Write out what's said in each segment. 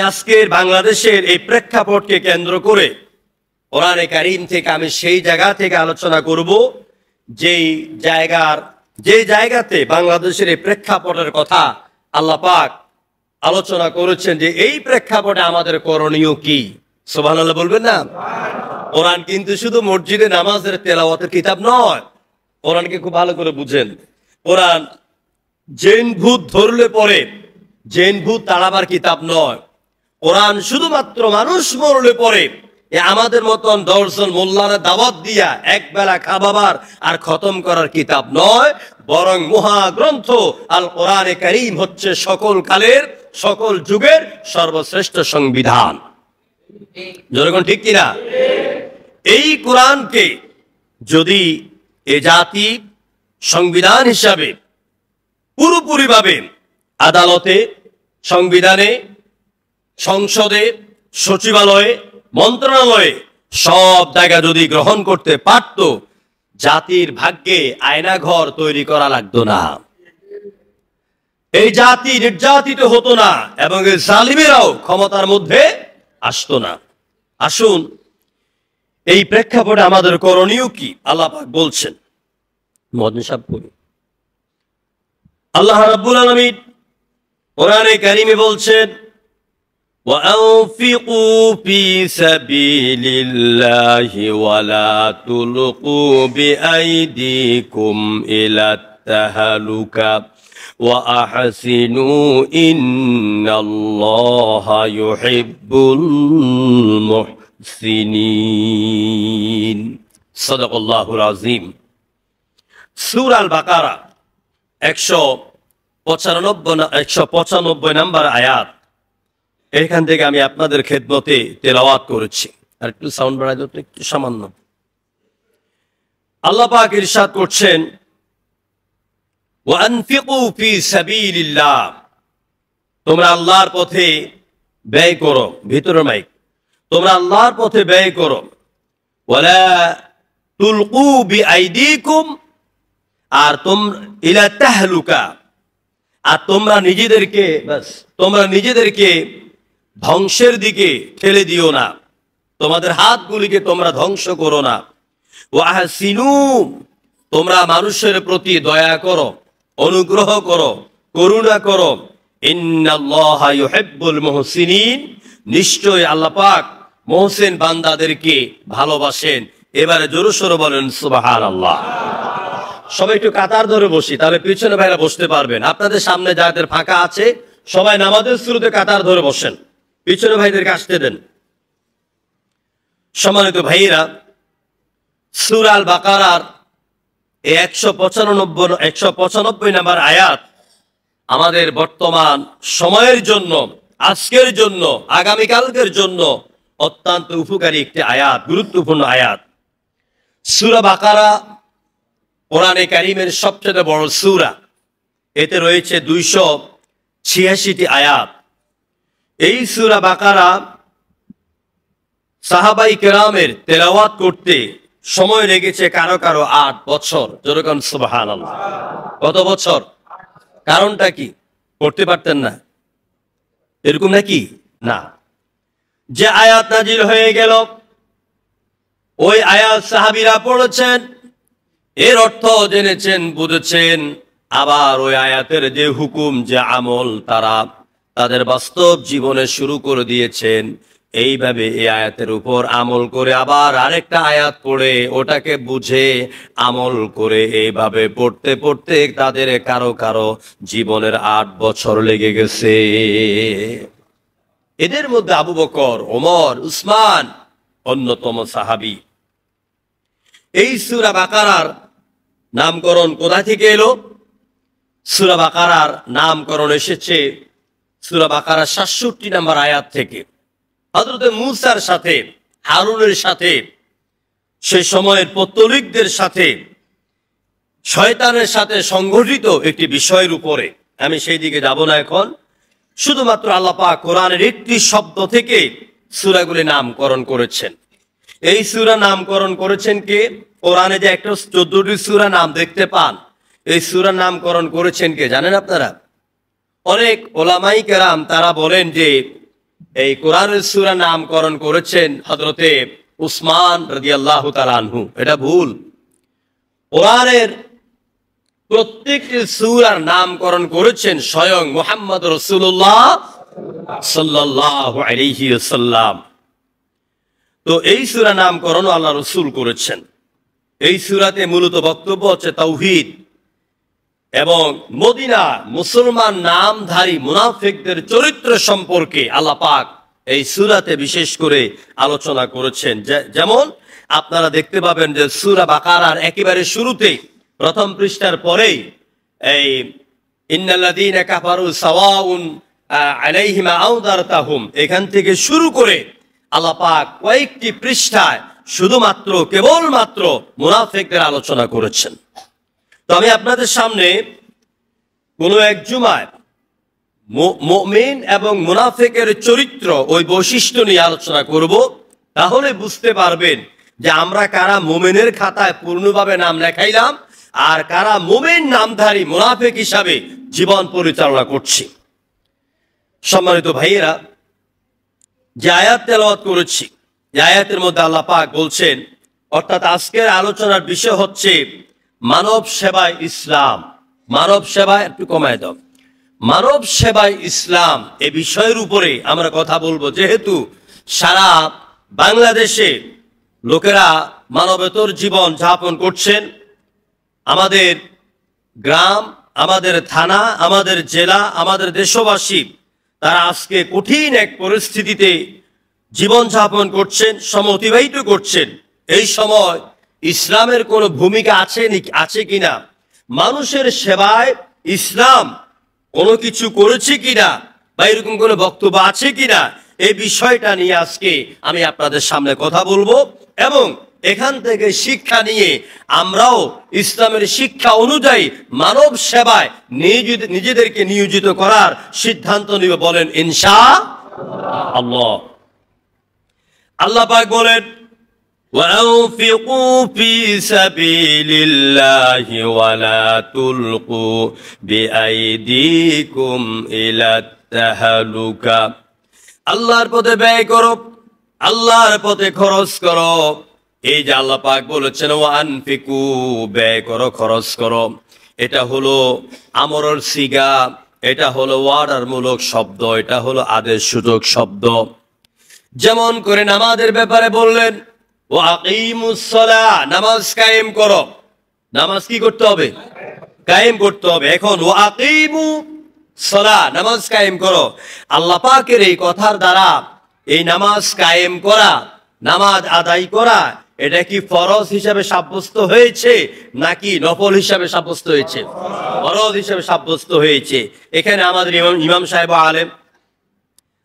আজকের বাংলাদেশের এই প্রেক্ষাপটকে কেন্দ্র করে কোরআনে কারীম থেকে আমি সেই জায়গা থেকে আলোচনা করব যে জায়গাতে বাংলাদেশের এই প্রেক্ষাপটের কথা আল্লাহ পাক আলোচনা করেছেন, যে এই প্রেক্ষাপটে আমাদের করণীয় কি। সুবহানাল্লাহ বলবেন না? কোরআন কিন্তু শুধু মসজিদে নামাজের তেলাওয়াতের কিতাব নয়। কোরআনকে খুব ভালো করে বুঝেন। কোরআন জেন ভূত ধরলে পরে জেন ভূত তাড়াবার কিতাব নয়। কোরআন শুধুমাত্র মানুষ মরলে পরে আমাদের মতন 10 জন মোল্লারা দাওয়াত দিয়া এক বেলা খাবার আর খতম করার কিতাব নয়, বরং মহাগ্রন্থ আল কোরআনে কারীম হচ্ছে সকল কালের সকল যুগের সর্বশ্রেষ্ঠ সংবিধান। জনগণ ঠিক কিনা? এই কোরআনকে যদি এ জাতি সংবিধান হিসাবে পুরোপুরিভাবে আদালতে, সংবিধানে, সংসদে, সচিবালয়ে, মন্ত্রণালয়ে সব জায়গা যদি গ্রহণ করতে পারত, জাতির ভাগ্যে আয়নাঘর তৈরি করা লাগতো না, এই জাতি নির্যাতিত হতো না, এবং এই জালিমেরাও ক্ষমতার মধ্যে আসতো না। আসুন এই প্রেক্ষাপটে আমাদের করণীয় কি আল্লাহ পাক বলছেন। মুয়াজ্জিন সাহেব পড়ি। আল্লাহ রাব্বুল আলামিন কোরআনে কারীমে বলছেন, وَأَنفِقُوا فِي سَبِيلِ اللَّهِ وَلَا تُلْقُوا بِأَيْدِيكُمْ إِلَى التَّهْلُكَةِ وَأَحْسِنُوا إِنَّ اللَّهَ يُحِبُّ الْمُحْسِنِينَ। সাদাকাল্লাহুল আযীম। সূরা আল বাকারা 195 নম্বর আয়াত, এখান থেকে আমি আপনাদের খেদমতে তেলাওয়াত করেছি। আর একটু সাউন্ড বাড়াই দাও একটু সামান্য। আল্লাহ পাক ইরশাদ করছেন, ওয়ানফিকু ফি সাবিলিল্লাহ, তোমরা আল্লাহর পথে ব্যয় করো। ভিতরের মাইক। তোমরা আল্লাহর পথে ব্যয় করো। ওয়ালা তুলকু বিআইদিকুম, আর তোমরা ইলা তাহলুকা, আর তোমরা নিজেদেরকে ধ্বংসের দিকে ঠেলে দিও না, তোমাদের হাতগুলিকে তোমরা ধ্বংস করো না। ওয়াহসিনু, তোমরা মানুষের প্রতি দয়া করো, অনুগ্রহ করো, করুণা করো। ইন্নাল্লাহা ইউহিব্বুল মুহসিনিন, নিশ্চয় আল্লাহ পাক মুহসিন বান্দাদেরকে ভালোবাসেন। এবারে জোরে সোরে বলেন সুবহানাল্লাহ। সবাই একটু কাতার ধরে বসি, তাহলে পিছনে ভাইরা বসতে পারবেন। আপনাদের সামনে যাদের ফাঁকা আছে সবাই নামাজের শুরুতে কাতার ধরে বসেন, পিছনে ভাইদেরকে আসতে দেন। সম্মানিত ভাইরা, সূরা আল বাকারার 195 নম্বর আয়াত আমাদের বর্তমান সময়ের জন্য, আজকের জন্য, আগামীকালকের জন্য অত্যন্ত উপকারী একটি আয়াত, গুরুত্বপূর্ণ আয়াত। সূরা বাকারা কোরআনে কারীমের সবচেয়ে বড় সূরা। এতে রয়েছে 286টি আয়াত। এই সূরা বাকারা সাহাবাই কেরামের তেলাওয়াত করতে সময় লেগেছে কারো কারো 8 বছর। যেরকম সুবহানাল্লাহ। কত বছর? কারণটা কি? পড়তে পারতেন না এরকম নাকি? না, যে আয়াত নাজিল হয়ে গেল ওই আয়াত সাহাবীরা পড়েছেন, এর অর্থ জেনেছেন, বুঝেছেন, আবার ওই আয়াতের যে হুকুম, যে আমল তারা তাদের বাস্তব জীবনে শুরু করে দিয়েছেন। এইভাবে এই আয়াতের উপর আমল করে আবার আরেকটা আয়াত পড়ে ওটাকে বুঝে আমল করে এইভাবে পড়তে পড়তে তাদের কারো কারো জীবনের 8 বছর লেগে গেছে। এদের মধ্যে আবু বকর, ওমর, উসমান অন্যতম সাহাবী। এই সূরা বাকারার নামকরণ কোথা থেকে এলো? সূরা বাকারার নামকরণ এসেছে সূরা বাকারার 67 নম্বর আয়াত থেকে। হযরত মূসার সাথে, হারুনের সাথে, সেই সময়ের পৌত্তলিকদের সাথে, শয়তানের সাথে সংগঠিত একটি বিষয়ের উপরে। আমি সেই দিকে যাব না এখন। শুধুমাত্র আল্লাহ পাক কোরআনের একটি শব্দ থেকে সূরাগুলি নামকরণ করেছেন। এই সূরা নামকরণ করেছেন কে? কোরআনে যে 14টি সূরা নাম দেখতে পান, এই সূরা নামকরণ করেছেন কে জানেন আপনারা? অনেক ওলামাই কেরাম তারা বলেন যে এই কোরআনের সূরা নামকরণ করেছেন হযরতে উসমান রাদিয়াল্লাহু তাআলা আনহু। এটা ভুল। কোরআনের প্রত্যেকটি সূরার নামকরণ করেছেন স্বয়ং মুহাম্মদ রাসূলুল্লাহ সাল্লাল্লাহু আলাইহি ওয়াসাল্লাম। তো এই সূরা নামকরণ আল্লাহ রাসূল করেছেন। এই সূরাতে মূলত বক্তব্য হচ্ছে তাওহীদ এবং মদিনা মুসলমান নামধারী মুনাফিকদের চরিত্র সম্পর্কে আল্লাহ পাক এই সূরাতে বিশেষ করে আলোচনা করেছেন। যেমন আপনারা দেখতে পাবেন যে সূরা বাকারার একেবারে শুরুতেই প্রথম পৃষ্ঠার পরেই এই ইন্নাল্লাযীনা কাফারু সাওয়াউন আলাইহিম আউযারতাহুম এখান থেকে শুরু করে আল্লাহ পাক কয়েকটি পৃষ্ঠায় শুধুমাত্র কেবলমাত্র মুনাফিকদের আলোচনা করেছেন। তো আমি আপনাদের সামনে কোন এক জুমায় মুমিন এবং মুনাফিকের চরিত্র ওই বৈশিষ্ট্য নিয়ে আলোচনা করব। তাহলে বুঝতে পারবেন যে আমরা কারা মুমিনের খাতায় পূর্ণভাবে নাম লেখাইলাম আর কারা মুমিন নামধারী মুনাফিক হিসাবে জীবন পরিচালনা করছি। সম্মানিত ভাইয়েরা, যে আয়াত তেলাওয়াত করেছি, যে আয়াতের মধ্যে আল্লাহ পাক বলছেন, অর্থাৎ আজকের আলোচনার বিষয় হচ্ছে মানব সেবায় ইসলাম। মানব সেবায় একটু কমায় দাও। মানব সেবায় ইসলাম এই বিষয়ের উপরে আমরা কথা বলবো, যেহেতু সারা বাংলাদেশে লোকেরা মানবেতর জীবন যাপন করছেন। আমাদের গ্রাম, আমাদের থানা, আমাদের জেলা, আমাদের দেশবাসী তারা আজকে কঠিন এক পরিস্থিতিতে জীবন যাপন করছেন, সময় অতিবাহিত করছেন। এই সময় ইসলামের কোনো ভূমিকা আছে কিনা, মানুষের সেবায় ইসলাম কোনো কিছু করেছে কিনা, বা এরকম কোনো বক্তব্য আছে কিনা, এই বিষয়টা নিয়ে আজকে আমি আপনাদের সামনে কথা বলবো এবং এখান থেকে শিক্ষা নিয়ে আমরাও ইসলামের শিক্ষা অনুযায়ী মানব সেবায় নিজেদেরকে নিয়োজিত করার সিদ্ধান্ত নিব। বলেন ইনশাআল্লাহ। আল্লাহ পাক বলেন, وَأَنفِقُوا فِي سَبِيلِ اللَّهِ وَلَا تُلْقُوا بِأَيْدِيكُمْ إِلَى التَّهْلُكَةِ। আল্লাহর পথে ব্যয় করো, আল্লাহর পথে খরচ করো। এই যে আল্লাহ পাক বলেছেন ওয়ানফিকু, ব্যয় করো, খরচ করো, এটা হলো আমরের সিগা, এটা হলো ওয়ার্ডারমূলক শব্দ, এটা হলো আদেশসূচক শব্দ। যেমন করে নামাজের ব্যাপারে বললেন ওয়াকিমুস সালাহ, নামাজ কায়েম করো। নামাজ কি করতে হবে? কায়েম করতে হবে। এখন ওয়াকিমু সালাহ, নামাজ কায়েম করো। আল্লাহ পাকের এই কথার দ্বারা এই নামাজ কায়েম করা, নামাজ আদায় করা, এটা কি ফরজ হিসাবে সাব্যস্ত হয়েছে নাকি নফল হিসাবে সাব্যস্ত হয়েছে? ফরজ হিসাবে সাব্যস্ত হয়েছে। এখানে আমাদের ইমাম সাহেব আলেম,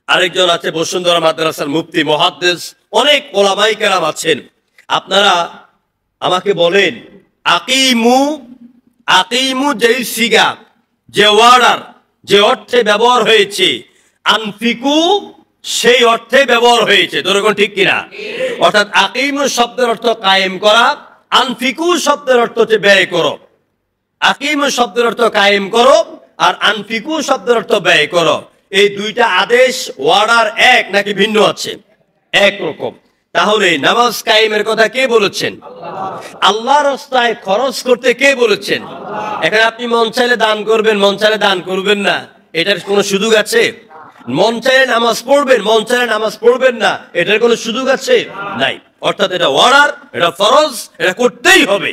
আরেকজন আছে বসুন্ধরা মাদ্রাসার মুফতি মুহাদ্দিস, অনেক ওলামায়ে কেরাম আছেন। আপনারা আমাকে বলেন আকিমু, আকিমু যেই সিগা, যে ওয়ার্ডার, যে অর্থে ব্যবহার হয়েছে, আনফিকু সেই অর্থে ব্যবহার হয়েছে, ধরুন ঠিক কিনা? অর্থাৎ আকিমু শব্দের অর্থ কায়েম করা, আনফিকু শব্দের অর্থ হচ্ছে ব্যয় করো। আকিমু শব্দের অর্থ কায়েম করো আর আনফিকু শব্দের অর্থ ব্যয় করো। এই দুইটা আদেশ ওয়ার্ডার এক নাকি ভিন্ন আছে? একরকম। তাহলে নামাজ কায়েমের কথা কে বলেছেন? আল্লাহর রাস্তায় খরচ করতে কে বলেছেন? এখানে আপনি মন চাইলে দান করবেন, মন চাইলে দান করবেন না, এটার কোনো সুযোগ আছে? মন চাইলে নামাজ পড়বেন, মন চাইলে নামাজ পড়বেন না, এটার কোনো সুযোগ আছে? নাই। অর্থাৎ এটা ওয়ার্ডার, এটা ফরজ, এটা করতেই হবে।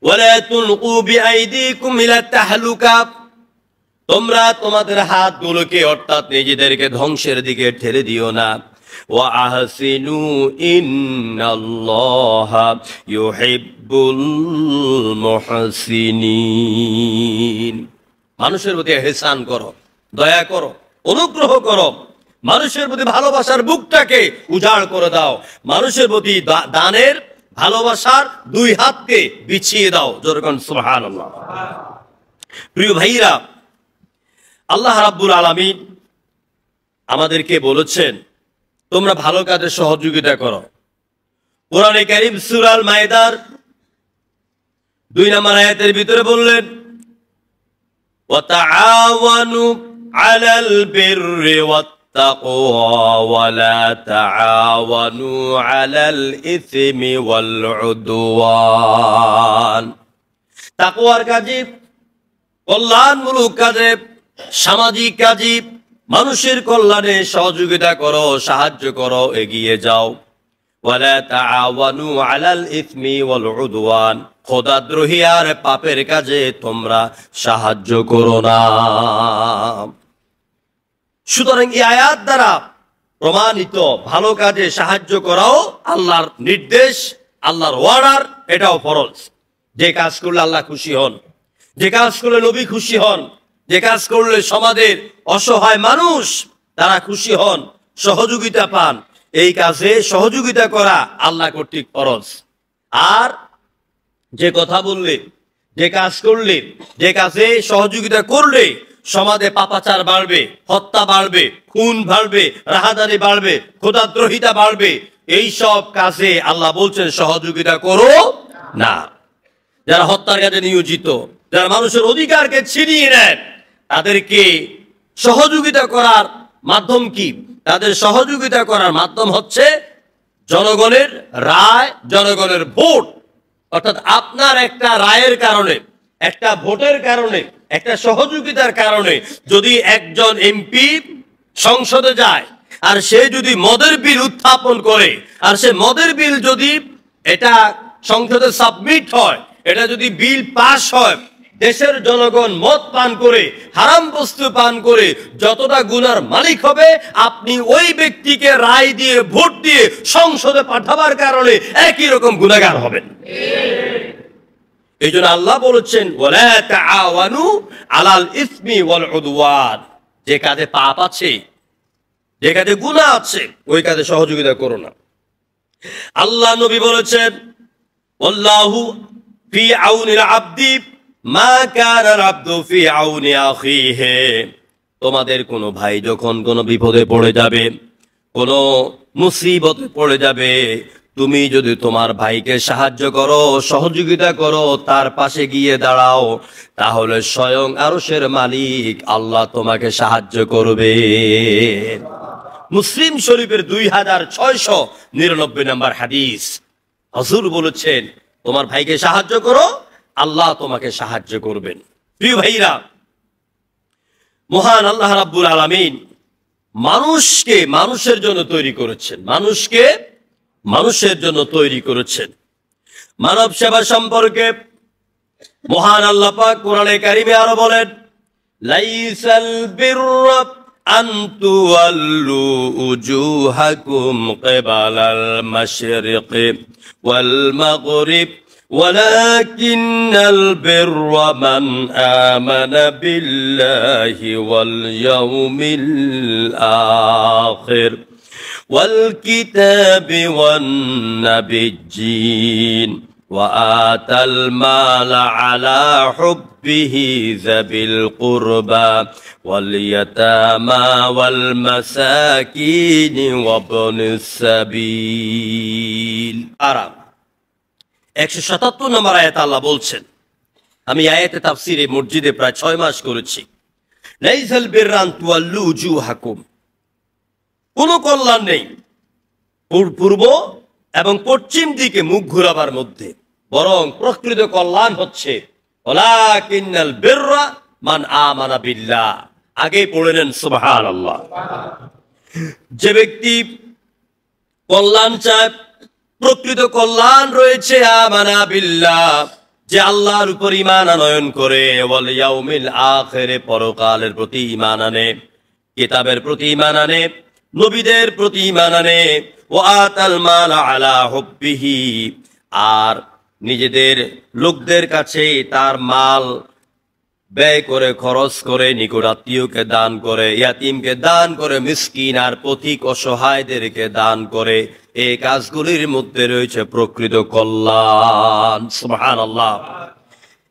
ওয়ালা তুলকু বিআইদিকুম ইলা তাহলুকা, তোমরা তোমাদের হাতগুলোকে অর্থাৎ নিজেদেরকে ধ্বংসের দিকে ঠেলে দিও না। ওয়া আহসিনু ইন্নাল্লাহা ইউহিব্বুল মুহসিনিন, মানুষের প্রতি ইহসান করো, দয়া করো, অনুগ্রহ করো, মানুষের প্রতি ভালোবাসার বুকটাকে উজাড় করে দাও, মানুষের প্রতি দানের ভালোবাসার দুই হাতকে বিছিয়ে দাও। যেরকম সুবহানাল্লাহ। প্রিয় ভাইরা, আল্লাহ রাব্বুল আলামিন আমাদেরকে বলেছেন তোমরা ভালো কাজে সহযোগিতা করো। কোরআনে কারীম সূরা আল মায়েদার 2 নম্বর আয়াতের ভিতরে বললেন ওয়া তাআওয়ানু আলাল বিররি ওয়াত التقوى ولا تعاونوا على الإثم والعدوان তাকওয়ার কাজে কল্যাণমূলক কাজে সামাজিক কাজে মানুষের কল্যাণে সহযোগিতা করো সাহায্য করো এগিয়ে যাও ওয়ালা তাআওয়ানু আলাল ইসমি ওয়াল উদওয়ান খোদাদ্রোহী আর পাপের কাজে তোমরা সাহায্য করো না সুতরাং এই আয়াত দ্বারা প্রমাণিত ভালো কাজে সাহায্য করাও আল্লাহর নির্দেশ আল্লাহর অর্ডার এটাও ফরজ যে কাজ করলে আল্লাহ খুশি হন যে কাজ করলে নবী খুশি হন যে কাজ করলে সমাজের অসহায় মানুষ তারা খুশি হন সহযোগিতা পান এই কাজে সহযোগিতা করা আল্লাহ কর্তৃক ফরজ আর যে কথা বললে যে কাজ করলে যে কাজে সহযোগিতা করলে সমাজে পাপাচার বাড়বে হত্যা বাড়বে খুন বাড়বে রাহাজানি বাড়বে খোদাদ্রোহিতা বাড়বে এই সব কাজে আল্লাহ বলছেন সহযোগিতা করো না যারা হত্যার কাজে নিয়োজিত যারা মানুষের অধিকারকে ছিনিয়ে নেয় তাদেরকে সহযোগিতা করার মাধ্যম কি তাদের সহযোগিতা করার মাধ্যম হচ্ছে জনগণের রায় জনগণের ভোট অর্থাৎ আপনার একটা রায়ের কারণে একটা ভোটের কারণে একটা সহযোগিতার কারণে যদি একজন এমপি সংসদে যায় আর সে যদি মদের বিল উত্থাপন করে আর সে মদের বিল যদি এটা সংসদে সাবমিট হয় এটা যদি বিল পাস হয় দেশের জনগণ মদ পান করে হারাম বস্তু পান করে যতটা গুনার মালিক হবে আপনি ওই ব্যক্তিকে রায় দিয়ে ভোট দিয়ে সংসদে পাঠাবার কারণে একই রকম গুনাহগার হবেন এই জন্য আল্লাহ বলেছেন ওয়ালা তাআওয়ানু আলাল ইসমি ওয়াল উদওয়ান যে কাজে পাপ আছে যে কাজে গুনাহ আছে ওই কাজে সহযোগিতা করো না আল্লাহ নবী বলেছেন আল্লাহু ফি আউনিল আবদি মা কানাল আবদু ফি আউনি আখিহি তোমাদের কোনো ভাই যখন কোনো বিপদে পড়ে যাবে কোনো মুসিবতে পড়ে যাবে তুমি যদি তোমার ভাইকে সাহায্য করো সহযোগিতা করো তার পাশে গিয়ে দাঁড়াও তাহলে স্বয়ং আরশের মালিক আল্লাহ তোমাকে সাহায্য করবে মুসলিম শরীফের 2699 নম্বর হাদিস হুজুর বলেছেন তোমার ভাইকে সাহায্য করো আল্লাহ তোমাকে সাহায্য করবেন প্রিয় ভাইরা মহান আল্লাহ রাব্বুল আলামিন মানুষকে মানুষের জন্য তৈরি করেছেন মানুষকে মানুষের জন্য তৈরি করেছেন মানব সেবা সম্পর্কে মহান আল্লাহ পাক কোরআনে কারিমে আরো বলেন লাইসাল বিররা আন তুওয়াল্লু উজুহাকুম কিবালাল মাশরিকি ওয়াল মাগরিব ولكن البر من آمن بالله واليوم الآخر والكتاب والنبيين وآتى المال على حبه ذوي القربى واليتامى والمساكين وابن السبيل 177 নম্বর আয়াতে আল্লাহ বলছেন আমি আয়াতে তাফসীরে মসজিদে প্রায় 6 মাস করেছি লাইসাল বিররা আন তুওয়াল্লু উজুহাকুম কোনো কল্যাণ নেই পূর্ব এবং পশ্চিম দিকে মুখ ঘোরাবার মধ্যে বরং প্রকৃত কল্যাণ হচ্ছে ওয়ালাকিন্নাল বিররা মান আমানা বিল্লাহ আগে পড়ে নেন সুবহানাল্লাহ যে ব্যক্তি কল্যাণ চায় প্রকৃত কল্যাণ রয়েছে আমানা বিল্লাহ যে আল্লাহর উপর ঈমান আনয়ন করে ওয়াল ইয়াউমিল আখিরে পরকালের প্রতি ঈমান আনে কিতাবের প্রতি ঈমান আনে নবীদের প্রতি ঈমান আনে ওয়া আতাল মাল আলা হুব্বিহি আর নিজেদের লোকদের কাছে তার মাল ব্যয় করে খরচ করে নিকট আত্মীয়কে দান করে ইয়াতিমকে দান করে মিসকিন আর পথিক অসহায়দেরকে দান করে এই কাজগুলির মধ্যে রয়েছে প্রকৃত কল্যাণ সুবহানাল্লাহ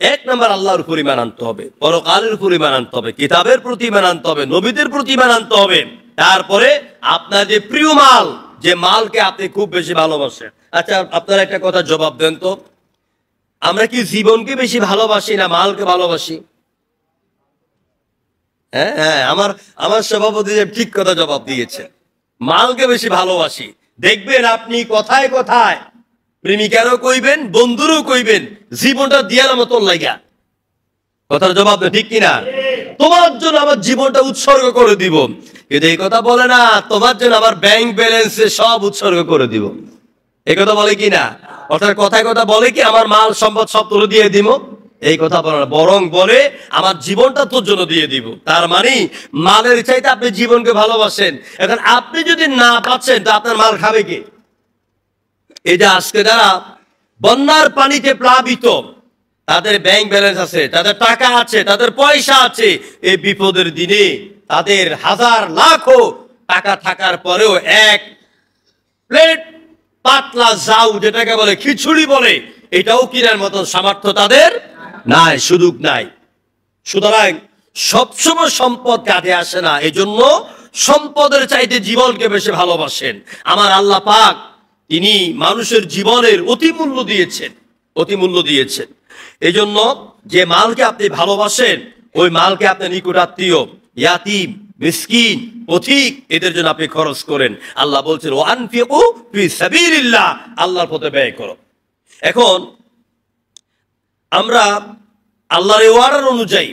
এক নম্বর আল্লাহর উপর ঈমান আনতে হবে পরকালের উপর ঈমান আনতে হবে কিতাবের প্রতি ঈমান আনতে হবে নবীদের প্রতি ঈমান আনতে হবে তারপরে আপনার যে প্রিয় মাল যে মালকে আপনি খুব বেশি ভালোবাসেন আচ্ছা আপনারা একটা কথা জবাব দেন তো আমরা কি জীবনকে বেশি ভালোবাসি না মালকে ভালোবাসি হ্যাঁ হ্যাঁ, আমার আমার সভাপতি ঠিক কথা জবাব দিয়েছে, মালকে বেশি ভালোবাসি। দেখবেন আপনি কথায় কথায় প্রেমিকারও কইবেন, বন্ধুরও কইবেন, জীবনটা দিয়ার মতন লাগা। কথার জবাব না, ঠিক কিনা? তোমার জন্য আমার জীবনটা উৎসর্গ করে দিব। কিন্তু এই কথা বলে না, তোমার জন্য আমার ব্যাংক ব্যালেন্সে সব উৎসর্গ করে দিব। এই কথা বলে কি না? অর্থাৎ কথায় কথা বলে কি আমার মাল সম্পদ সব তোর দিয়ে দিব, এই কথা বলে না, বরং বলে আমার জীবনটা তোর জন্য দিয়ে দিব। তার মানে মালের চাইতে আপনি জীবনকে ভালোবাসেন। এখন আপনি যদি না পাচ্ছেন তো আপনার মাল খাবে কে? এই যে আজকে যারা বন্যার পানিতে প্লাবিত, তাদের ব্যাংক ব্যালেন্স আছে, তাদের টাকা আছে, তাদের পয়সা আছে, এই বিপদের দিনে তাদের হাজার লাখো টাকা থাকার পরেও এক প্লেট পাতলা জাউ, যেটাকে বলে খিচুড়ি বলে, এটাও কিনার মতো সামর্থ্য তাদের নাই, সুযোগ নাই। সুতরাং সবসময় সম্পদ কাঁধে আসে না, এই জন্য সম্পদের চাইতে জীবনকে বেশি ভালোবাসেন। আমার আল্লাহ পাক তিনি মানুষের জীবনের অতিমূল্য দিয়েছেন, অতিমূল্য দিয়েছেন। এই জন্য যে মালকে আপনি ভালোবাসেন, ওই মালকে আপনার নিকটাত্মীয়, ইয়াতিম, মিসকিন, পথিক, এদের জন্য আপনি খরচ করেন। আল্লাহ বলছেন ওয়ানফিকু ফি সাবিলিল্লাহ, আল্লাহর পথে ব্যয় করো। এখন আমরা আল্লাহর ওয়ার্ডার অনুযায়ী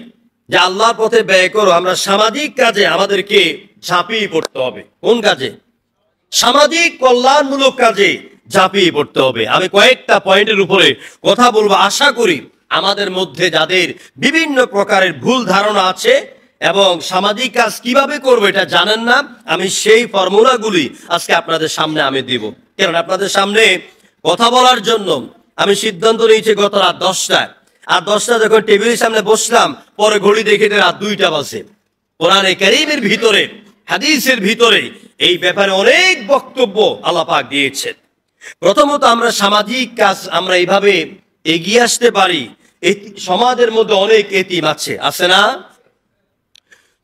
যে আল্লাহর পথে ব্যয় করো, আমরা সামাজিক কাজে আমাদেরকে ঝাঁপিয়ে পড়তে হবে। কোন কাজে? সামাজিক কল্যাণমূলক কাজে ঝাঁপিয়ে পড়তে হবে। আমি কয়েকটা পয়েন্টের উপরে কথা বলবো। আশা করি আমাদের মধ্যে যাদের বিভিন্ন প্রকারের ভুল ধারণা আছে এবং সামাজিক কাজ কিভাবে করবো এটা জানেন না, আমি সেই ফর্মুলাগুলি আজকে আপনাদের সামনে আমি দিব। কারণ আপনাদের সামনে কথা বলার জন্য আমি সিদ্ধান্ত নিয়েছি গত রাত 10টায়। আর 10টা যখন টেবিলের সামনে বসলাম, পরে ঘড়ি দেখে রাত 2টা বাজে। কোরআনে কারীমের ভিতরে, হাদিসের ভিতরে এই ব্যাপারে অনেক বক্তব্য আল্লাহ পাক দিয়েছেন। প্রথমত আমরা সামাজিক কাজ আমরা এইভাবে এগিয়ে আসতে পারি। সমাজের মধ্যে অনেক এতিম আছে, আছে না?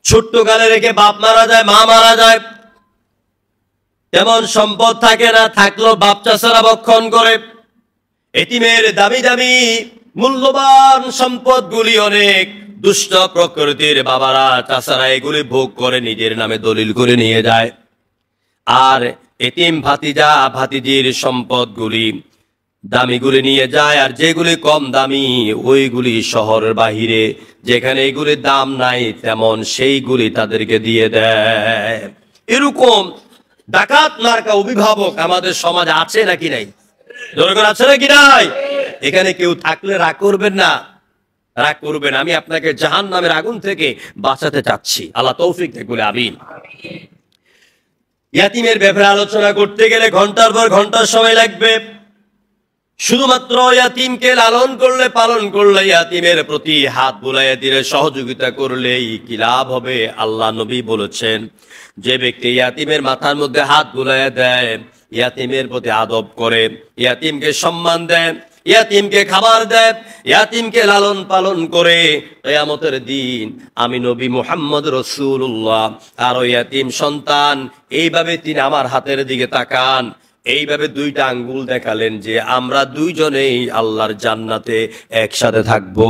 ছোট্ট কালে রেখে বাপ মারা যায়, মা মারা যায়, তেমন সম্পদ থাকে না, থাকলেও বাপ চাচারা ভক্ষণ করে। এতিমের দামি দামি মূল্যবান সম্পদ গুলি অনেক দুষ্ট প্রকৃতির বাবারা চাচারা এগুলি ভোগ করে নিজের নামে দলিল করে নিয়ে যায়। আর এতিম ভাতিজা ভাতিজির সম্পদ গুলি দামিগুলি নিয়ে যায়, আর যেগুলি কম দামি ওইগুলি শহরের বাহিরে যেখানে এগুলির দাম নাই তেমন সেইগুলি তাদেরকে দিয়ে দেয়। এরকম ডাকাত মার্কা অভিভাবক আমাদের সমাজে আছে নাকি নাই? জনগণ আছে নাকি নাই? এখানে কেউ থাকলে রাগ করবেন না, রাগ করবেন। আমি আপনাকে জাহান্নামের আগুন থেকে বাঁচাতে চাচ্ছি। আল্লাহ তৌফিক দেখ বলে আমিন। ইয়াতিমের ব্যাপারে আলোচনা করতে গেলে ঘন্টার পর ঘন্টা সময় লাগবে। শুধুমাত্র ইয়াতিমকে লালন করলে, পালন করলে, ইয়াতিমের প্রতি হাত বুলাইয়া দিলে, সহযোগিতা করলেই কি লাভ হবে? আল্লাহ নবী বলেছেন, যে ব্যক্তি ইয়াতিমের মাথার মধ্যে হাত বুলাইয়া দেয়, ইয়াতিমের প্রতি আদব করে, ইয়াতিমকে সম্মান দেয়, ইয়াতিমকে খাবার দেয়, ইয়াতিমকে লালন পালন করে, কিয়ামতের দিন আমি নবী মুহাম্মদ রাসূলুল্লাহ আর ওই ইয়াতিম সন্তান এইভাবে তিনি আমার হাতের দিকে তাকান, এইভাবে 2টা আঙ্গুল দেখালেন যে আমরা দুইজনেই আল্লাহর জান্নাতে একসাথে থাকবো।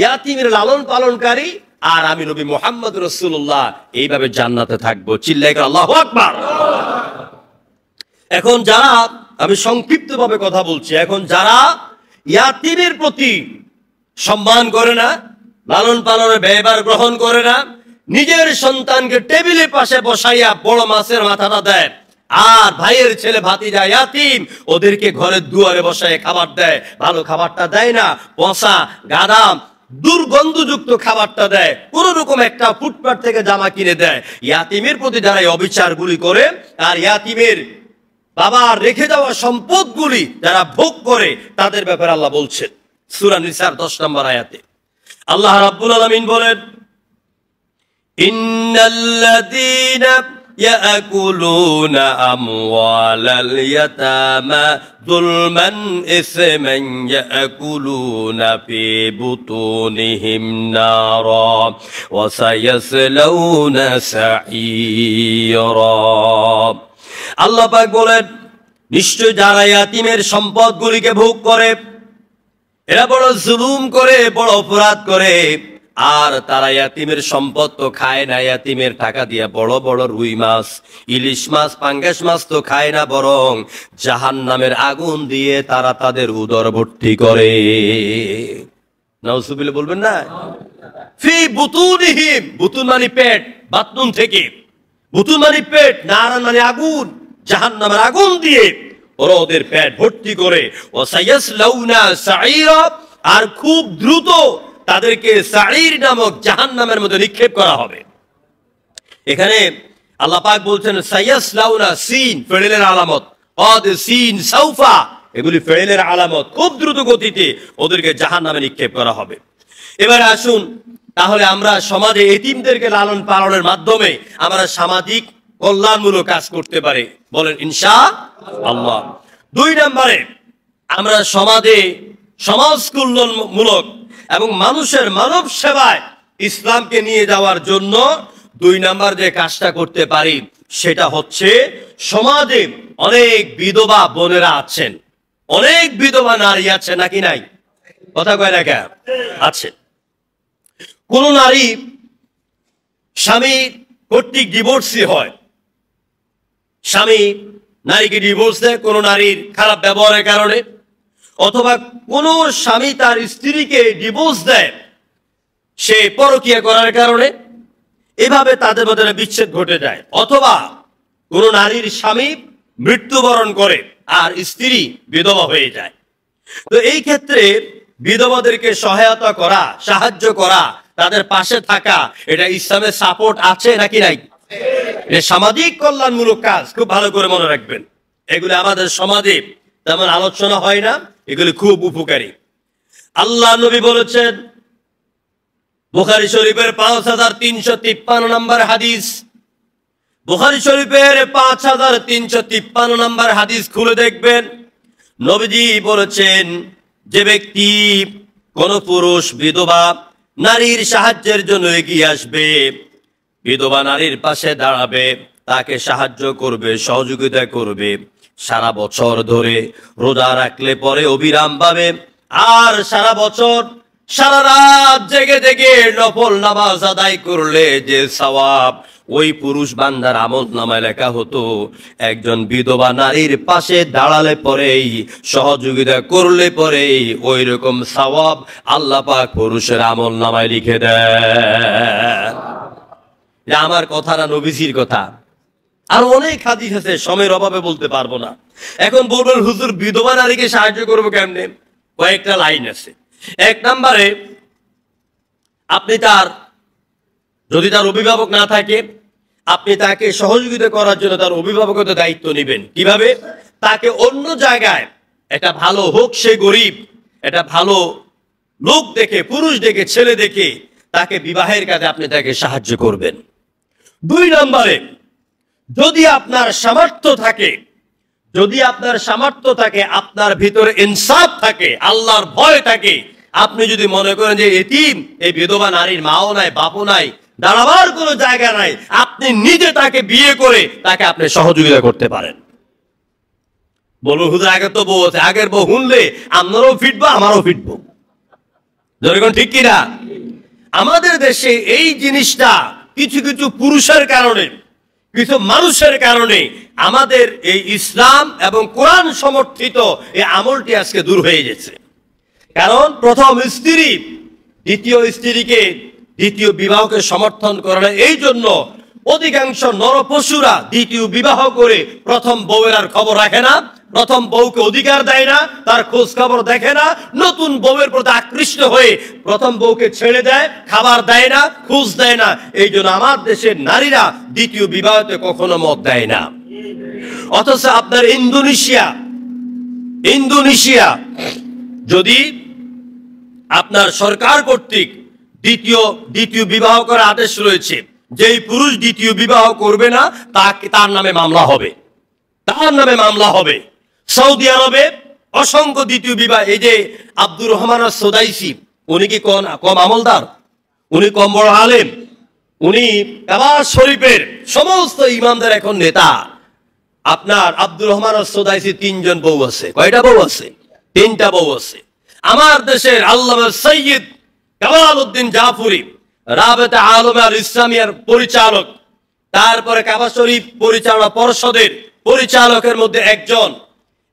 ইয়াতিমের লালন পালনকারী আর আমি নবী মুহাম্মদ রাসূলুল্লাহ এইভাবে জান্নাতে থাকবো। চিল্লায় আল্লাহু আকবার। এখন যারা, আমি সংক্ষিপ্ত ভাবে কথা বলছি, এখন যারা ইয়াতিমের প্রতি সম্মান করে না, লালন পালনের ব্যয়ভার গ্রহণ করে না, নিজের সন্তানকে টেবিলের পাশে বসাইয়া বড় মাছের মাথাটা দেয়, আর ভাইয়ের ছেলে ভাতিজা ইয়াতিম ওদেরকে ঘরের দুয়ারে বসায় খাবার দেয়, ভালো খাবারটা দেয় না, পচা গাদাম দুর্গন্ধযুক্ত খাবারটা দেয়, কোন রকম একটা ফুটপাত থেকে জামা কিনে দেয়। ইয়াতিমের প্রতি যারা এই অবিচারগুলি করে আর ইয়াতিমের বাবার রেখে যাওয়া সম্পদগুলি যারা ভোগ করে, তাদের ব্যাপারে আল্লাহ বলছেন সূরা নিসার 10 নম্বর আয়াতে। আল্লাহ রাব্বুল আলামিন বলেন, ইন্নাল্লাযীনা ইয়াকুলুনা আমওয়ালাল ইয়াতামা যুলমান ইসমান ইয়াকুলুনা ফি বুতুনিহিম নারা ওয়া সায়াসলাউনা সাঈরা। আল্লাহ পাক বলেন, নিশ্চয় যারা ইয়াতিমের সম্পদগুলিকে ভোগ করে, এরা বড় জুলুম করে, বড় অপরাধ করে, আর তারা ইয়াতিমের সম্পদ তো খায় না, ইয়াতিমের টাকা দিয়ে বড় বড় রুই মাছ, ইলিশ মাছ, পাঙ্গাস মাছ তো খায় না, বরং জাহান্নামের আগুন দিয়ে তারা তাদের উদর ভর্তি করে। নাউজুবিল্লাহ বলবেন না? ফি বুতুনিহিম, বুতুন মানে পেট, বাতনুন থেকে, বুতুন মানে পেট, নারান মানে আগুন, জাহান্নামের আগুন দিয়ে ওরা ওদের পেট ভর্তি করে। ও সায়াসলাউনা সাঈরা, আর খুব দ্রুত তাদেরকে সাঈর নামক জাহান্নামের মধ্যে নিক্ষেপ করা হবে। এখানে আল্লাহ পাক বলছেন সায়াসলাউনা, সিন ফেরেলের আলামত, কদ সিন সাউফা এগুলি ফেরেলের আলামত, খুব দ্রুত গতিতে ওদেরকে জাহান্নামে নিক্ষেপ করা হবে। এবারে আসুন, তাহলে আমরা সমাজে এতিমদেরকে লালন পালনের মাধ্যমে আমরা সামাজিক কল্যাণমূলক কাজ করতে পারি, বলেন ইনশাআল্লাহ। 2 নম্বরে আমরা সমাজে সমাজ কল্যাণমূলক এবং মানুষের মানব সেবায় ইসলামকে নিয়ে যাওয়ার জন্য 2 নম্বর যে কাজটা করতে পারি সেটা হচ্ছে, সমাজে অনেক বিধবা বোনেরা আছেন, অনেক বিধবা নারী আছে, নাকি নাই? কথা কয় না কেন? আছে। কোন নারী স্বামী কর্তৃক ডিভোর্সি হয়, স্বামী নারীকে ডিভোর্স দেয় কোন নারীর খারাপ ব্যবহারের কারণে, অথবা কোন স্বামী তার স্ত্রীকে ডিভোর্স দেয় সে পরকীয়া করার কারণে, এভাবে তাদের মধ্যে বিচ্ছেদ ঘটে যায়, অথবা কোন নারীর স্বামী মৃত্যুবরণ করে আর স্ত্রী বিধবা হয়ে যায়। তো এই ক্ষেত্রে বিধবাদেরকে সহায়তা করা, সাহায্য করা, তাদের পাশে থাকা, এটা ইসলামের সাপোর্ট আছে নাকি নাই? সামাজিক কল্যাণমূলক কাজ, খুব ভালো করে মনে রাখবেন। এগুলি আমাদের সমাজে তেমন আলোচনা হয় না, এগুলি খুব উপকারী। আল্লাহ নবী বলেছেন, বুখারী শরীফের 5353 নম্বর হাদিস, বুখারী শরীফের 5353 নম্বর হাদিস খুলে দেখবেন, নবীজি বলেছেন, যে ব্যক্তি কোন পুরুষ বিধবা নারীর সাহায্যের জন্য এগিয়ে আসবে, বিধবা নারীর পাশে দাঁড়াবে, তাকে সাহায্য করবে, সহযোগিতা করবে, সারা বছর ধরে রোজা রাখলে পরে অবিরাম পাবে, আর সারা বছর সারা রাত জেগে জেগে নফল নামাজ আদায় করলে যে সওয়াব ওই পুরুষ বান্দার আমলনামায় লেখা হতো, একজন বিধবা নারীর পাশে দাঁড়ালে পরেই, সহযোগিতা করলে পরেই ওই রকম সওয়াব আল্লাহ পাক পুরুষের আমলনামায় লিখে দেয়। আমার কথা না, নবীজির কথা। আর অনেক হাদিস আছে, সময়ের অভাবে বলতে পারবো না। এখন বলবেন হুজুর বিধবা নারীকে সাহায্য করবো কেমনে? কয়েকটা লাইন আছে। 1 নম্বরে, আপনি যদি তার অভিভাবক না থাকে, আপনি তাকে সহযোগিতা করার জন্য তার অভিভাবকত্ব দায়িত্ব নেবেন। কিভাবে? তাকে অন্য জায়গায়, এটা ভালো হোক সে গরিব, এটা ভালো লোক দেখে, পুরুষ দেখে, ছেলে দেখে তাকে বিবাহের কাজে আপনি তাকে সাহায্য করবেন। 2 নম্বরে, যদি আপনার সামর্থ্য থাকে, আপনার ভিতরে ইনসাফ থাকে, আল্লাহর ভয় থাকে, আপনি যদি মনে করেন যে এতিম, এই বিধবা নারীর মাও নাই, বাপও নাই, দাঁড়াবার কোনো জায়গা নাই, আপনি নিজে তাকে বিয়ে করে তাকে আপনি সহযোগিতা করতে পারেন। বলবো হুজুর আগে তো বউ আছে, আগের বউ শুনলে আপনারও ফিটবো, আমারও ফিটবো, যেরকম ঠিক কিনা? আমাদের দেশে এই জিনিসটা কিছু কিছু পুরুষের কারণে, কিছু মানুষের কারণে আমাদের এই ইসলাম এবং কোরআন সমর্থিত এই আমলটি আজকে দূর হয়ে গেছে। কারণ প্রথম স্ত্রী দ্বিতীয় বিবাহকে সমর্থন করে না, এই জন্য অধিকাংশ নরপশুরা দ্বিতীয় বিবাহ করে প্রথম বউয়ের আর খবর রাখে না, প্রথম বউকে অধিকার দেয় না, তার খোঁজ খবর দেখে না, নতুন বউয়ের প্রতি আকৃষ্ট হয়ে প্রথম বউকে ছেড়ে দেয়, খাবার দেয় না, খোঁজ দেয় না। এই জন্য আমার দেশের নারীরা দ্বিতীয় বিবাহতে কখনো মত দেয় না। অথচ আপনার ইন্দোনেশিয়া যদি আপনার সরকার কর্তৃক দ্বিতীয় বিবাহ করার আদেশ রয়েছে, যেই পুরুষ দ্বিতীয় বিবাহ করবে না তার নামে মামলা হবে। সৌদি আরবে অসংখ্য দ্বিতীয় বিবাহ, এই যে আব্দুর রহমান সুদাইসি, উনি কি কম আমলদার? উনি কম বড় আলেম? উনি কাবা শরীফের সমস্ত ইমামদের এখন নেতা। আপনার আব্দুর রহমান সুদাইসি 3 জন বউ আছে। কয়টা বউ আছে? 3টা বউ আছে। আমার দেশের আল্লামা সৈয়দ কামাল উদ্দিন জাফরি রাবেতা আলমে আল ইসলামিয়ার পরিচালক, তারপরে কাবা শরীফ পরিচালনা পর্ষদের পরিচালকের মধ্যে একজন,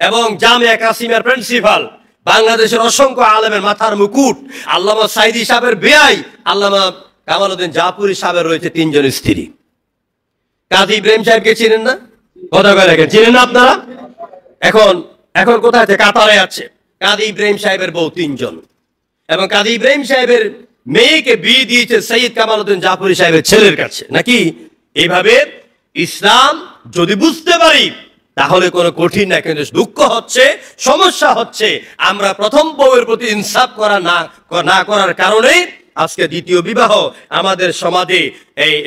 এবং জামিয়া কাসিমের প্রিন্সিপাল, বাংলাদেশের অসংখ্য আলেমের মাথার মুকুট, আল্লামা সাইদি সাহেবের বেয়াই আল্লামা কামাল উদ্দিন জাফরি সাহেবের রয়েছে 3 জন স্ত্রী। কাজী ইব্রাহিম সাহেবকে চিনেন না? কথা কয় রাখেন, চিনেন না আপনারা? এখন এখন কোথায় আছে? কাতারে আছে। কাজী ইব্রাহিম সাহেবের বউ 3 জন, এবং কাজী ইব্রাহিম সাহেবের মেয়েকে বিয়ে দিয়েছে সৈয়দ কামাল উদ্দিন জাফরি সাহেবের ছেলের কাছে। নাকি এইভাবে ইসলাম যদি বুঝতে পারি তাহলে কোনো কঠিন না, কিন্তু দুঃখ হচ্ছে, সমস্যা হচ্ছে আমরা প্রথম বউয়ের প্রতি ইনসাফ করা না করার কারণে আজকে দ্বিতীয় বিবাহ আমাদের সমাজে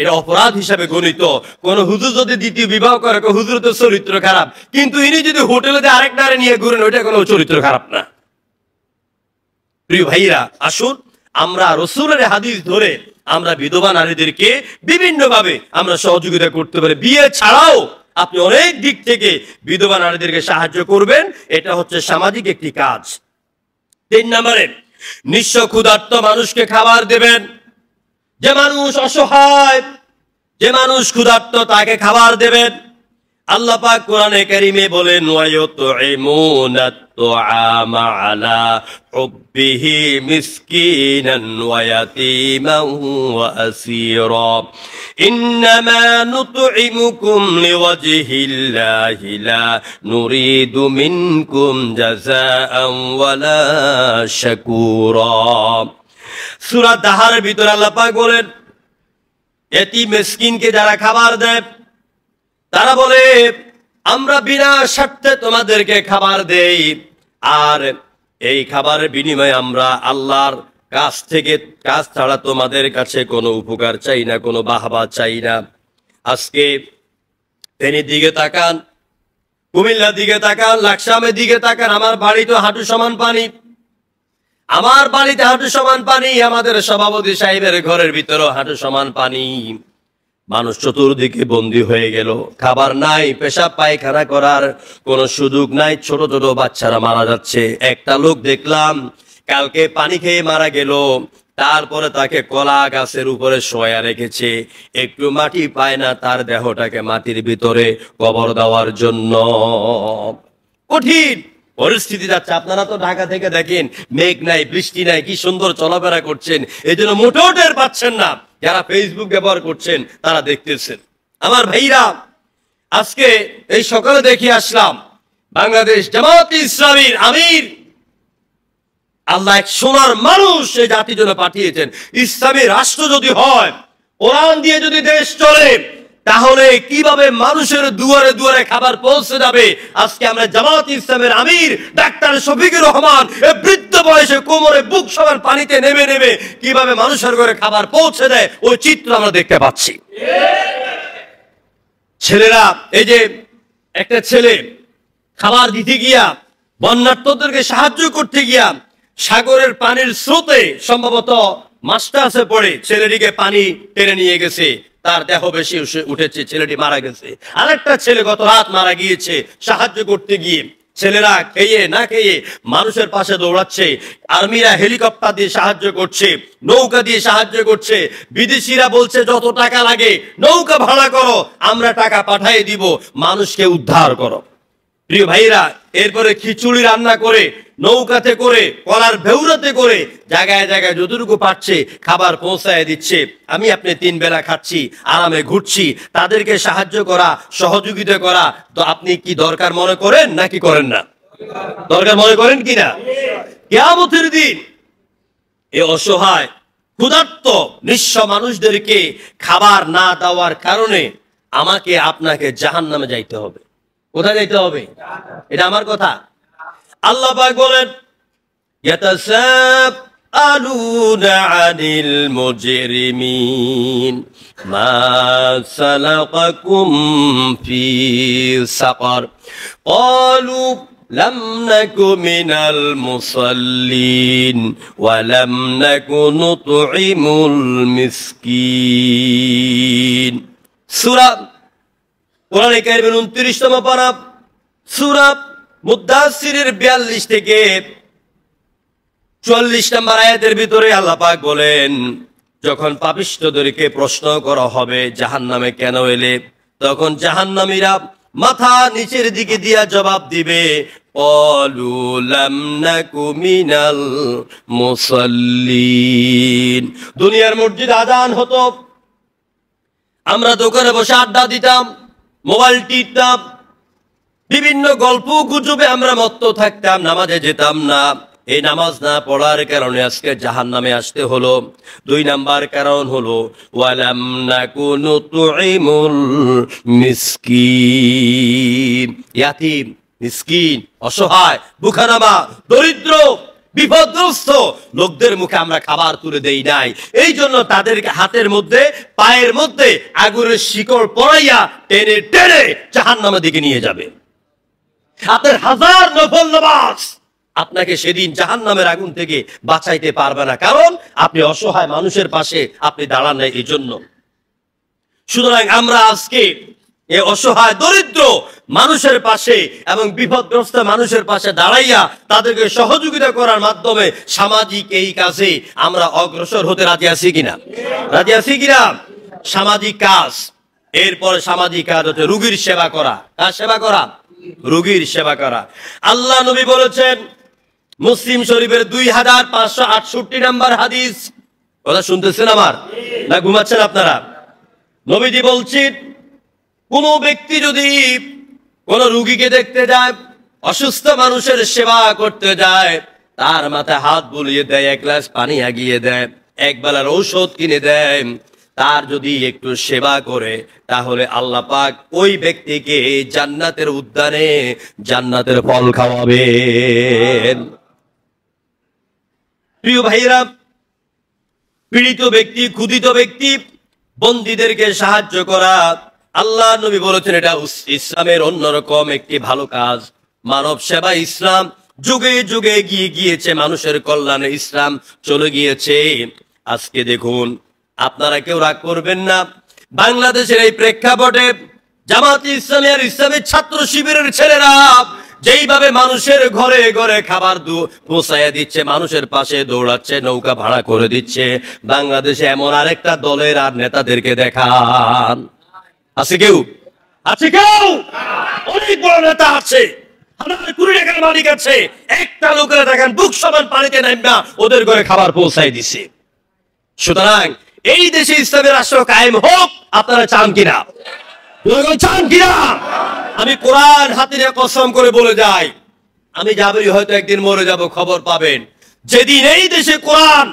এটা অপরাধ হিসাবে গণিত। কোন হুজুর যদি দ্বিতীয় বিবাহ করে, হুজুর তো চরিত্র খারাপ, কিন্তু ইনি যদি হোটেলে আরেক নারী নিয়ে ঘুরেন, ওইটা কোনো চরিত্র খারাপ না। প্রিয় ভাইরা, আসুন আমরা রাসূলের হাদিস ধরে আমরা বিধবা নারীদেরকে বিভিন্ন ভাবে আমরা সহযোগিতা করতে পারি। বিয়ে ছাড়াও আপনি অনেক দিক থেকে বিধবা নারীদেরকে সাহায্য করবেন, এটা হচ্ছে সামাজিক একটি কাজ। 3 নম্বরে, নিঃস্ব ক্ষুধার্ত মানুষকে খাবার দেবেন। যে মানুষ অসহায়, যে মানুষ ক্ষুধার্ত, তাকে খাবার দেবেন। আল্লাহ পাক কোরআনে কারীমে বলেন, ওয়ায়ুতঈমুনাত তুআমা আলা হুব্বিহি মিসকিনান ওয়া ইয়াতীমান ওয়া আসীরা ইন্নামা নুতঈমুকুম লিওয়াজহিল্লাহি লা নুরিদু মিনকুম জাযাআন ওয়ালা শাকুরা। সূরা দাহারের ভিতরে আল্লাহ পাক বলেন, এতিম মিসকিনকে যারা খাবার দেয় তারা বলে আমরা বিনা স্বার্থে তোমাদেরকে খাবার দেই, আর এই খাবারের বিনিময়ে আমরা আল্লাহর কাছ থেকে, কাছ ছাড়া তোমাদের কাছে কোনো উপকার চাই না, কোনো বাহবা চাই না। আজকে ফেনীর দিকে তাকান, কুমিল্লার দিকে তাকান, লাকসামের দিকে তাকান, আমার বাড়ি তো হাঁটু সমান পানি, আমার বাড়িতে হাঁটু সমান পানি, আমাদের সভাপতি সাহেবের ঘরের ভিতরেও হাঁটু সমান পানি। মানুষ চতুর্দিকে বন্দী হয়ে গেল, খাবার নাই, পেশাব পায়খানা করার কোনো সুযোগ নাই, ছোট ছোট বাচ্চারা মারা যাচ্ছে। একটা লোক দেখলাম কালকে পানি খেয়ে মারা গেল, তারপরে তাকে কলা গাছের উপরে শোয়া রেখেছে, একটু মাটি পায় না তার দেহটাকে মাটির ভিতরে কবর দেওয়ার জন্য। কঠিন পরিস্থিতি যাচ্ছে। আপনারা তো ঢাকা থেকে দেখেন, মেঘ নাই, বৃষ্টি নাই, কি সুন্দর চলাফেরা করছেন, এই জন্য মোটেও টের পাচ্ছেন না। যারা ফেসবুক ব্যবহার করছেন তারা দেখতেছেন। আমার ভাইরা, আজকে এই সকালে দেখে আসলাম বাংলাদেশ জামায়াতে ইসলামীর আমির, আল্লাহ এক সোনার মানুষ এই জাতির জন্য পাঠিয়েছেন। ইসলামী রাষ্ট্র যদি হয়, কোরআন দিয়ে যদি দেশ চলে, তাহলে কিভাবে মানুষের দুয়ারে দুয়ারে খাবার পৌঁছে যাবে। আজকে আমরা জামায়াতে ইসলামের আমির ডাক্তার শফিকুর রহমান এই বৃদ্ধ বয়সে কোমরে বুক সমান পানিতে নেমে নেমে কিভাবে মানুষের ঘরে খাবার পৌঁছে দেয়, ওই চিত্র আমরা দেখতে পাচ্ছি। ছেলেরা, এই যে একটা ছেলে খাবার দিতে গিয়া, বন্যার্তদেরকে সাহায্য করতে গিয়া সাগরের পানির স্রোতে সম্ভবত মাস্টার্সে পড়ে ছেলেটিকে পানি টেনে নিয়ে গেছে, তার দেহ বেশি উঠেছে, ছেলেটি মারা গেছে। আরেকটা ছেলে গত রাত মারা গিয়েছে সাহায্য করতে গিয়ে। ছেলেরা খেয়ে না খেয়ে মানুষের পাশে দৌড়াচ্ছে, আর্মিরা হেলিকপ্টার দিয়ে সাহায্য করছে, নৌকা দিয়ে সাহায্য করছে, বিদেশিরা বলছে যত টাকা লাগে নৌকা ভাড়া করো, আমরা টাকা পাঠিয়ে দিব, মানুষকে উদ্ধার করো। প্রিয় ভাইরা, এরপরে খিচুড়ি রান্না করে, নৌকাতে করে, কলার ভেউরাতে করে জায়গায় জায়গায় যতটুকু পাচ্ছে খাবার পৌঁছায় দিচ্ছে। আমি আপনি 3 বেলা খাচ্ছি, আরামে ঘুরছি, তাদেরকে সাহায্য করা, সহযোগিতা করা তো আপনি কি দরকার মনে করেন নাকি করেন না? দরকার মনে করেন কিনা? কিয়ামতের দিন এই অসহায় ক্ষুধার্ত নিঃস্ব মানুষদেরকে খাবার না দেওয়ার কারণে আমাকে আপনাকে জাহান্নামে যাইতে হবে। কোথায় যাইতে হবে? এটা আমার কথা। আল্লাহ পাক বলেন, ইয়াতাসাআলুনা আনিল মুজরিমিন মা সালাকাকুম ফি সাকার ক্বালু লাম নাকু মিনাল মুসাল্লিন ওয়া লাম নাকু নুতঈমুল মিসকিন। সূরা কোরআনে কারীমের 29তম পারা, সূরা মুদ্দাসসিরের 42 থেকে 44 নম্বর আয়াতের ভিতরে আল্লাহ পাক বলেন, যখন পাপিষ্ঠদেরকে প্রশ্ন করা হবে জাহান্নামে কেন এলে, তখন জাহান্নামীরা মাথা নিচের দিকে দিয়া জবাব দিবে, ক্বালু লাম নাকু মিনাল মুসাল্লিন। দুনিয়ার মসজিদে আযান হতো, আমরা দোকানে বসে আড্ডা দিতাম, মোবাইল টিপতাম, বিভিন্ন গল্প গুজবে আমরা মত্ত থাকতাম, নামাজে যেতাম না। এই নামাজ না পড়ার কারণে আজকে জাহান্নামে আসতে হলো। 2 নাম্বার কারণ হলো ওয়ালাম নাকু নুতঈমুল মিসকিন, ইয়াতীম, মিসকিন, অসহায়, ভুখানামা, দরিদ্র, বিপদগ্রস্ত লোকদের মুখে আমরা খাবার তুলে দেই নাই। এই জন্য তাদেরকে হাতের মধ্যে পায়ের মধ্যে আগুনের শিকড় পরাইয়া টেনে টেনে জাহান্নামের দিকে নিয়ে যাবে। আপনার হাজার নফল নামাজ আপনাকে সেদিন জাহান্নামের আগুন থেকে বাঁচাইতে পারবে না, কারণ আপনি অসহায় মানুষের পাশে আপনি দাঁড়ান নাই এই জন্য। সুতরাং আমরা আজকে এই অসহায় দরিদ্র মানুষের পাশে এবং বিপদগ্রস্ত মানুষের পাশে দাঁড়াইয়া তাদেরকে সহযোগিতা করার মাধ্যমে সামাজিক এই কাজে আমরা অগ্রসর হতে রাজি আছি কিনা? রাজি আছি কিনা? সামাজিক কাজ, এরপরে সামাজিক কাজ হচ্ছে রোগীর সেবা করা। কার সেবা করা? রোগীর সেবা করা। আল্লাহ নবী বলেছেন, মুসলিম শরীফের 2568 নম্বর হাদিস, কথা শুনতেছেন আমার না ঘুমাচ্ছেন আপনারা? নবীজি বলছেন, কোন ব্যক্তি যদি কোন রোগীকে দেখতে যায়, অসুস্থ মানুষের সেবা করতে যায়, তার মাথায় হাত বুলিয়ে দেয়, এক গ্লাস পানি আগিয়ে দেয়, এক বেলার ঔষধ কিনে দেয়, তার যদি একটু সেবা করে, তাহলে আল্লাহ পাক ওই ব্যক্তিকে জান্নাতের উদ্যানে জান্নাতের ফল খাওয়াবেন। প্রিয় ভাইরা, পীড়িত ব্যক্তি, ক্ষুধিত ব্যক্তি, বন্দীদেরকে সাহায্য করা, আল্লাহ নবী বলেছেন এটা ইসলামের অন্যরকম একটি ভালো কাজ। মানব সেবা ইসলাম যুগে যুগে এগিয়ে গিয়েছে, মানুষের কল্যাণে ইসলাম চলে গিয়েছে। আজকে দেখুন, আপনারা কেউ রাগ করবেন না, বাংলাদেশের এই প্রেক্ষাপটে জামাত ইসলামী আর ইসলামী ছাত্র শিবিরের ছেলেরা যেইভাবে মানুষের ঘরে ঘরে খাবার পৌঁছাইয়া দিচ্ছে, মানুষের পাশে দৌড়াচ্ছে, নৌকা ভাড়া করে দিচ্ছে, বাংলাদেশে এমন আরেকটা দলের আর নেতাদেরকে দেখান আছে কেউ? আছে কেউ? অনেক বড় নেতা আছে, হাজার কোটি টাকার মালিক আছে, একটা লোকেরা দেখেন বুক সমান পানিতে নাইবা ওদের ঘরে খাবার পৌঁছাই দিছে। সুতরাং এই দেশে ইসলামের রাষ্ট্র কায়েম হোক, আপনারা চান কিনা? চান কিনা? আমি কোরআন হাতে নিয়ে কসম করে বলে যাই, আমি যাবেই হয়তো একদিন মরে যাব, খবর পাবেন। যেদিন এই দেশে কোরআন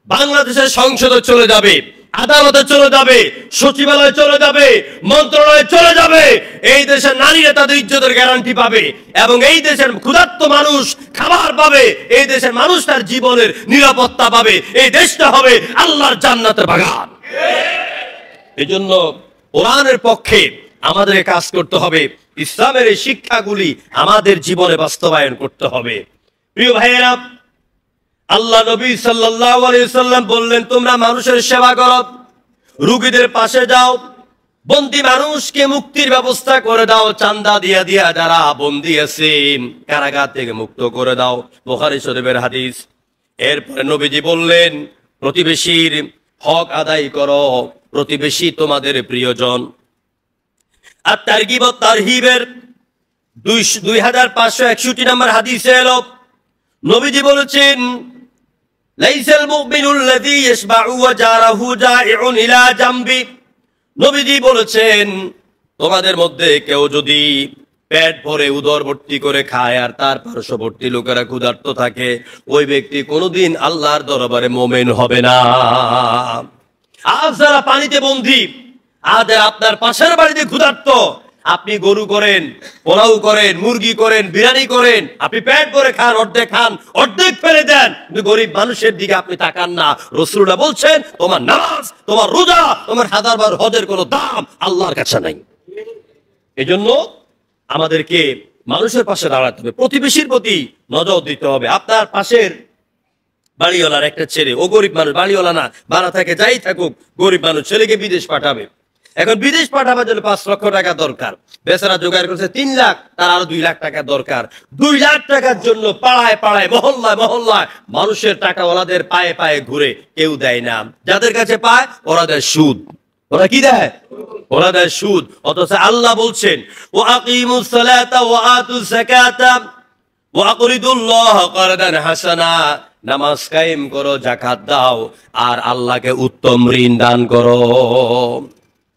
বাংলাদেশের সংসদে চলে যাবে, আদালতে চলে যাবে, সচিবালয়ে চলে যাবে, মন্ত্রণালয়ে চলে যাবে, এই দেশের নারীরা তাদের ইজ্জতের গ্যারান্টি পাবে এবং এই দেশের ক্ষুধার্ত মানুষ খাবার পাবে, এই দেশের মানুষ তার জীবনের নিরাপত্তা পাবে। এই দেশটা হবে আল্লাহর জান্নাতের বাগান। এজন্য কোরআনের পক্ষে আমাদের কাজ করতে হবে, ইসলামের এই শিক্ষাগুলি আমাদের জীবনে বাস্তবায়ন করতে হবে। প্রিয় ভাইয়েরা, আল্লাহ নবী সাল্লাল্লাহু আলাইহি ওয়াসাল্লাম বললেন, তোমরা মানুষের সেবা করো, রোগীদের পাশে যাও, বন্দী মানুষকে মুক্তির ব্যবস্থা করে দাও, চান্দা দিয়া দিয়া যারা বন্দী আছে কারাগার থেকে মুক্ত করে দাও। বুখারী শরীফের হাদিস। এরপরে নবীজি বললেন, প্রতিবেশীর হক আদায় করো, প্রতিবেশী তোমাদের প্রিয়জন। আর তারগিব ও তারহিবের 2561 নম্বর হাদিসে এলো, নবীজি বলেছেন, লাইসাল মুমিনুল্লাযী ইয়াশবাউ ওয়া জারাহু জাইউন ইলা জামবি। নবীজি বলেছেন, তোমাদের মধ্যে কেউ যদি পেট ভরে উদর ভর্তি করে খায় আর তার পার্শ্ববর্তী লোকেরা ক্ষুধার্ত থাকে, ওই ব্যক্তি কোনোদিন আল্লাহর দরবারে মুমিন হবে না। আজ যারা পানিতে বন্দী, আজ আপনার পাশের বাড়িতে ক্ষুধার্ত, আপনি গরু করেন, পোলাও করেন, মুরগি করেন, বিরিয়ানি করেন, আপনি পেট ভরে খান, অর্ধেক ফেলে দেন, কিন্তু গরিব মানুষের দিকে আপনি তাকান না। রাসূলুল্লাহ বলছেন, তোমার নামাজ, তোমার রোজা, তোমার হাজারবার হজের কোনো দাম আল্লাহর কাছে নাই। এজন্য আমাদেরকে মানুষের পাশে দাঁড়াতে হবে, প্রতিবেশীর প্রতি নজর দিতে হবে। আপনার পাশের বাড়িওয়ালার একটা ছেলে, ও গরিব মানুষ, বাড়িওয়ালা না, ভাড়া থাকে, যাই থাকুক, গরিব মানুষ, ছেলেকে বিদেশ পাঠাবে, এখন বিদেশ পাঠাবার জন্য 5 লক্ষ টাকা দরকার, বেচারা জোগাড় করছে 3 লাখ, তার আরো 2 লাখ টাকা দরকার। 2 লাখ টাকার জন্য পাড়ায় পাড়ায় মহল্লায় মহল্লায় মানুষের টাকা ওলাদের পায়ে পায়ে ঘুরে, কেউ দেয় না। যাদের কাছে পায় ওরা দেয় সুদ। ওরা কি দেয়? ওরা দেয় সুদ। অথচ আল্লাহ বলছেন ওয়া আকিমুস সালাতা ওয়া আতুজ যাকাতা ওয়া আকরিদুল্লাহ কারদান হাসানা, নামাজ কায়েম করো, যাকাত দাও, আর আল্লাহকে উত্তম ঋণ দান করো।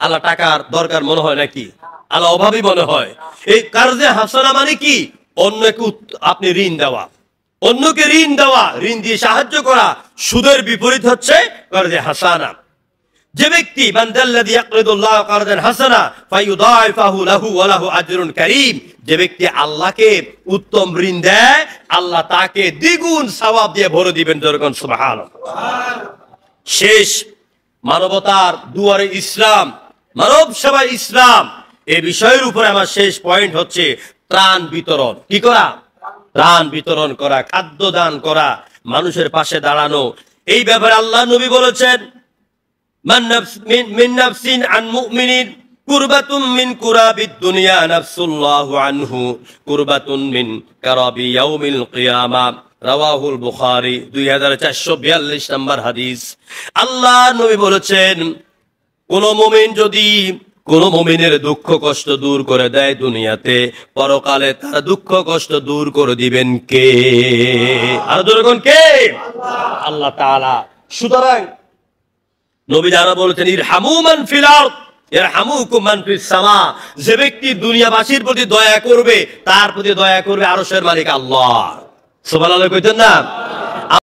আল্লাহ টাকার দরকার মনে হয় নাকি? আল্লাহ অভাবী মনে হয়? এই কারজে হাসানা মানে কি? অন্যকে আপনি ঋণ দেওয়া, অন্যকে ঋণ দেওয়া, ঋণ দিয়ে সাহায্য করা। সুদের বিপরীত হচ্ছে কারজে হাসানা। যে ব্যক্তি বান্দাল্লাযী ইয়াকরিদুল্লাহ কারদান হাসানা ফায়ুদাইফাহু লাহু ওয়া লাহু আজরুন কারীম, যে ব্যক্তি আল্লাহকে উত্তম ঋণ দেয়, আল্লাহ তাকে দ্বিগুণ সওয়াব দিয়ে ভরে দিবেন। যেরকম সুবহানাল্লাহ। শেষ, মানবতার দুয়ারে ইসলাম, মানব সেবা ইসলাম, এই বিষয়ের উপরে আমার শেষ পয়েন্ট হচ্ছে ত্রাণ বিতরণ। কি করা? ত্রাণ বিতরণ করা, খাদ্য দান করা, মানুষের পাশে দাঁড়ানো। এই ব্যাপারে আল্লাহ নবী বলেছেন মিন নাফসিন আন মুমিনিন কুরবাতুন মিন কুরাবিদ দুনিয়া নাফসুল্লাহু আনহু কুরবাতুন মিন কারাবি ইয়াউমিল কিয়ামা, রাওয়াহুল বুখারী, 2442 নম্বর হাদিস। আল্লাহ নবী বলেছেন কোন মুমিন যদি কোন মুমিনের দুঃখ কষ্ট দূর করে দেয় দুনিয়াতে, পরকালে তার দুঃখ কষ্ট দূর করে দিবেন কে? আর যখন কে? আল্লাহ তাআলা। সুতরাং নবী যারা বলেছেন ইরহামু মান ফিল আরদ ইয়ারহামুকুম মান ফিস সামা, যে ব্যক্তি দুনিয়াবাসীর প্রতি দয়া করবে তার প্রতি দয়া করবে আরশের মালিক আল্লাহ। সুবহানাল্লাহ কইতেন না?